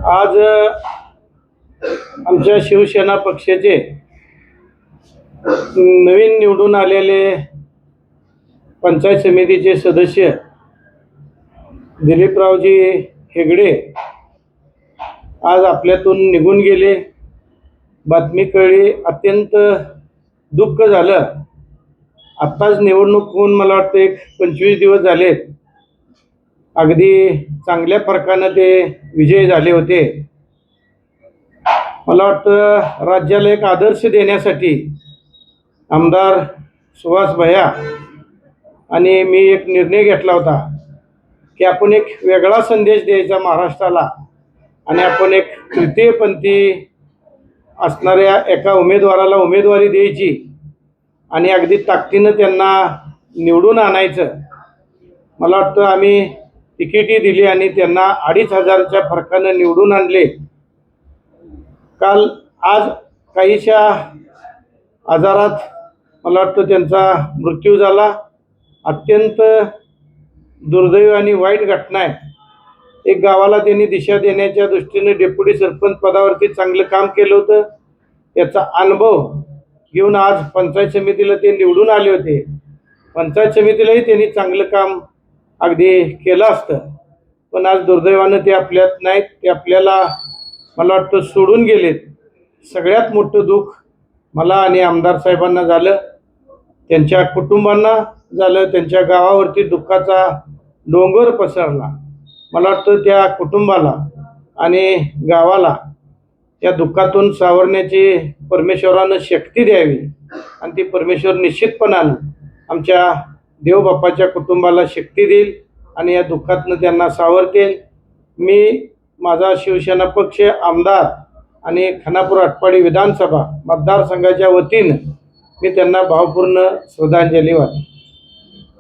आज आमच्या शिवसेना पक्षाचे नवीन निवडून आलेले पंचायत समितीचे सदस्य दिलीपरावजी हेगडे आज आपल्यातून निघून गेले। बातमी कळली, अत्यंत दुःख झालं। आत्ताच निवडणूक होऊन मला वाटतं एक 25 दिवस झाले। अगदी चांगल्या फरकाने ते विजयी झाले होते। मला वाटतं राज्याला एक आदर्श देण्यासाठी आमदार सुहास भैया आणि मी एक निर्णय घेतला होता की आपण एक वेगळा संदेश द्यायचा महाराष्ट्राला आणि आपण एक तृतीयपंथी असणाऱ्या एका उमेदवाराला उमेदवारी द्यायची आणि अगदी ताकदीनं त्यांना निवडून आणायचं। मला वाटतं आम्ही तिकीटही दिली आणि त्यांना 2500च्या फरकाने निवडून आणले। आज काहीशा आजारात मला वाटतं त्यांचा मृत्यू झाला। अत्यंत दुर्दैवी आणि वाईट घटना आहे। एक गावाला त्यांनी दिशा देण्याच्या दृष्टीने डेप्युटी सरपंच पदावरती चांगलं काम केलं होतं। त्याचा अनुभव घेऊन आज पंचायत समितीला ते निवडून आले होते। पंचायत समितीलाही त्यांनी चांगलं काम अगदी केलं असतं, पण आज दुर्दैवानं ते आपल्यात नाहीत। ते आपल्याला मला वाटतं सोडून गेलेत। सगळ्यात मोठं दुःख मला आणि आमदार साहेबांना झालं, त्यांच्या कुटुंबांना झालं, त्यांच्या गावावरती दुःखाचा डोंगर पसरला। मला वाटतं त्या कुटुंबाला आणि गावाला या दुःखातून सावरण्याची परमेश्वरानं शक्ती द्यावी आणि ती परमेश्वर निश्चितपणानं आमच्या देवबापाच्या कुटुंबाला शक्ती देईल आणि या दुःखातनं त्यांना सावरतील। मी माझा शिवसेना पक्ष आमदार आणि खानापूर आटपाडी विधानसभा मतदारसंघाच्या वतीनं मी त्यांना भावपूर्ण श्रद्धांजली वाहतो।